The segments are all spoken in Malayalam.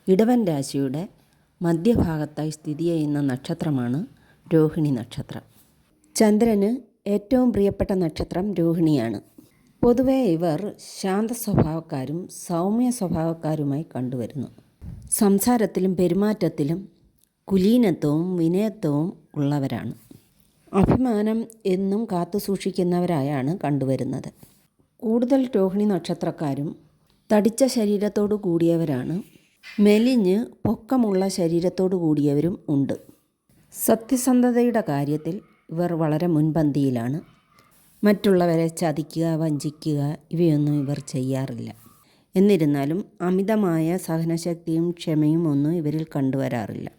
ഇടവൻ രാശിയുടെ മധ്യഭാഗത്തായി സ്ഥിതി ചെയ്യുന്ന നക്ഷത്രമാണ് രോഹിണി നക്ഷത്രം. ചന്ദ്രന് ഏറ്റവും പ്രിയപ്പെട്ട നക്ഷത്രം രോഹിണിയാണ്. പൊതുവെ ഇവർ ശാന്ത സ്വഭാവക്കാരും സൗമ്യ സ്വഭാവക്കാരുമായി കണ്ടുവരുന്നു. സംസാരത്തിലും പെരുമാറ്റത്തിലും കുലീനത്വവും വിനയത്വവും ഉള്ളവരാണ്. അഭിമാനം എന്നും കാത്തു സൂക്ഷിക്കുന്നവരായാണ് കണ്ടുവരുന്നത്. കൂടുതൽ രോഹിണി നക്ഷത്രക്കാരും തടിച്ച ശരീരത്തോടു കൂടിയവരാണ്. മെലിഞ്ഞ് പൊക്കമുള്ള ശരീരത്തോടു കൂടിയവരും ഉണ്ട്. സത്യസന്ധതയുടെ കാര്യത്തിൽ ഇവർ വളരെ മുൻപന്തിയിലാണ്. മറ്റുള്ളവരെ ചതിക്കുക, വഞ്ചിക്കുക ഇവയൊന്നും ഇവർ ചെയ്യാറില്ല. എന്നിരുന്നാലും അമിതമായ സഹനശക്തിയും ക്ഷമയും ഒന്നും ഇവരിൽ കണ്ടുവരാറില്ല.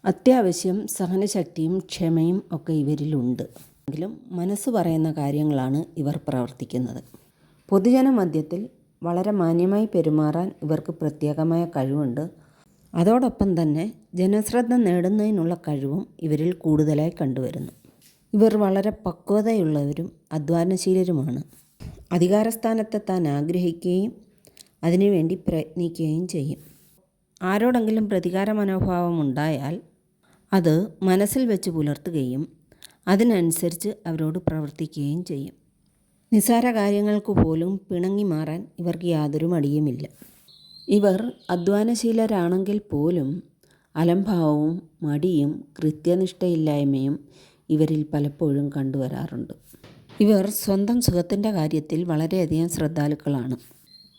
അത്യാവശ്യം സഹനശക്തിയും ക്ഷമയും ഒക്കെ ഇവരിലുണ്ട്. എങ്കിലും മനസ്സ് പറയുന്ന കാര്യങ്ങളാണ് ഇവർ പ്രവർത്തിക്കുന്നത്. പൊതുജന മധ്യത്തിൽ വളരെ മാന്യമായി പെരുമാറാൻ ഇവർക്ക് പ്രത്യേകമായ കഴിവുണ്ട്. അതോടൊപ്പം തന്നെ ജനശ്രദ്ധ നേടുന്നതിനുള്ള കഴിവും ഇവരിൽ കൂടുതലായി കണ്ടുവരുന്നു. ഇവർ വളരെ പക്വതയുള്ളവരും അധ്വാനശീലരുമാണ്. അധികാരസ്ഥാനത്തെത്താൻ ആഗ്രഹിക്കുകയും അതിനുവേണ്ടി പ്രയത്നിക്കുകയും ചെയ്യും. ആരോടെങ്കിലും പ്രതികാര മനോഭാവം ഉണ്ടായാൽ അത് മനസ്സിൽ വെച്ച് പുലർത്തുകയും അതിനനുസരിച്ച് അവരോട് പ്രവർത്തിക്കുകയും ചെയ്യും. നിസ്സാര കാര്യങ്ങൾക്ക് പോലും പിണങ്ങി മാറാൻ ഇവർക്ക് യാതൊരു മടിയുമില്ല. ഇവർ അധ്വാനശീലരാണെങ്കിൽ പോലും അലംഭാവവും മടിയും കൃത്യനിഷ്ഠയില്ലായ്മയും ഇവരിൽ പലപ്പോഴും കണ്ടുവരാറുണ്ട്. ഇവർ സ്വന്തം സുഖത്തിൻ്റെ കാര്യത്തിൽ വളരെയധികം ശ്രദ്ധാലുക്കളാണ്.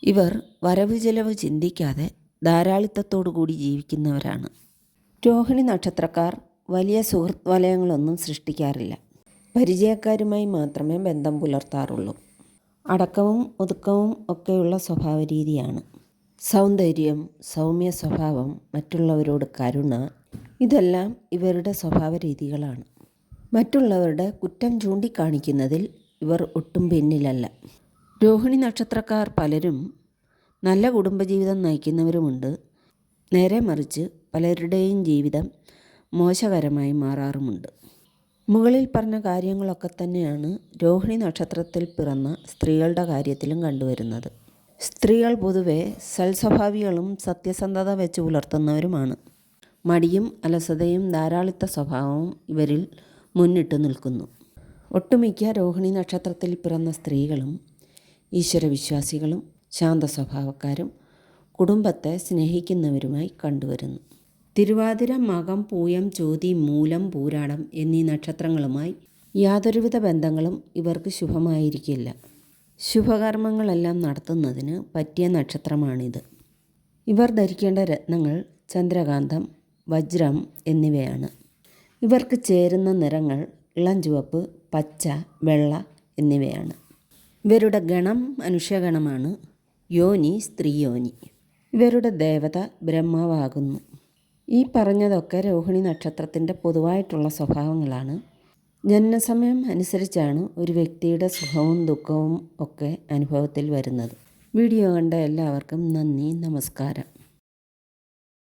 ഇവർ വരവ് ചെലവ് ചിന്തിക്കാതെ ധാരാളിത്തത്തോടു കൂടി ജീവിക്കുന്നവരാണ്. രോഹിണി നക്ഷത്രക്കാർ വലിയ സുഹൃത്ത് വലയങ്ങളൊന്നും സൃഷ്ടിക്കാറില്ല. പരിചയക്കാരുമായി മാത്രമേ ബന്ധം പുലർത്താറുള്ളൂ. അടക്കവും ഒതുക്കവും ഒക്കെയുള്ള സ്വഭാവ രീതിയാണ്. സൗന്ദര്യം, സൗമ്യ സ്വഭാവം, മറ്റുള്ളവരോട് കരുണ ഇതെല്ലാം ഇവരുടെ സ്വഭാവ രീതികളാണ്. മറ്റുള്ളവരുടെ കുറ്റം ചൂണ്ടിക്കാണിക്കുന്നതിൽ ഇവർ ഒട്ടും പിന്നിലല്ല. രോഹിണി നക്ഷത്രക്കാർ പലരും നല്ല കുടുംബജീവിതം നയിക്കുന്നവരുമുണ്ട്. നേരെ മറിച്ച് പലരുടെയും ജീവിതം മോശകരമായി മാറാറുമുണ്ട്. മുകളിൽ പറഞ്ഞ കാര്യങ്ങളൊക്കെ തന്നെയാണ് രോഹിണി നക്ഷത്രത്തിൽ പിറന്ന സ്ത്രീകളുടെ കാര്യത്തിലും കണ്ടുവരുന്നത്. സ്ത്രീകൾ പൊതുവെ സൽസ്വഭാവികളും സത്യസന്ധത വെച്ച് പുലർത്തുന്നവരുമാണ്. മടിയും അലസതയും ധാരാളിത്ത സ്വഭാവവും ഇവരിൽ മുന്നിട്ട് നിൽക്കുന്നു. ഒട്ടുമിക്ക രോഹിണി നക്ഷത്രത്തിൽ പിറന്ന സ്ത്രീകളും ഈശ്വരവിശ്വാസികളും ശാന്ത സ്വഭാവക്കാരും കുടുംബത്തെ സ്നേഹിക്കുന്നവരുമായി കണ്ടുവരുന്നു. തിരുവാതിര, മകം, പൂയം, ചോതി, മൂലം, പൂരാടം എന്നീ നക്ഷത്രങ്ങളുമായി യാതൊരുവിധ ബന്ധങ്ങളും ഇവർക്ക് ശുഭമായിരിക്കില്ല. ശുഭകർമ്മങ്ങളെല്ലാം നടത്തുന്നതിന് പറ്റിയ നക്ഷത്രമാണിത്. ഇവർ ധരിക്കേണ്ട രത്നങ്ങൾ ചന്ദ്രകാന്തം, വജ്രം എന്നിവയാണ്. ഇവർക്ക് ചേരുന്ന നിറങ്ങൾ ഇളം ചുവപ്പ്, പച്ച, വെള്ള എന്നിവയാണ്. ഇവരുടെ ഗണം മനുഷ്യഗണമാണ്. യോനി സ്ത്രീയോനി. ഇവരുടെ ദേവത ബ്രഹ്മാവാകുന്നു. ഈ പറഞ്ഞതൊക്കെ രോഹിണി നക്ഷത്രത്തിൻ്റെ പൊതുവായിട്ടുള്ള സ്വഭാവങ്ങളാണ്. ജനനസമയം അനുസരിച്ചാണ് ഒരു വ്യക്തിയുടെ സുഖവും ദുഃഖവും ഒക്കെ അനുഭവത്തിൽ വരുന്നത്. വീഡിയോ കണ്ട എല്ലാവർക്കും നന്ദി, നമസ്കാരം.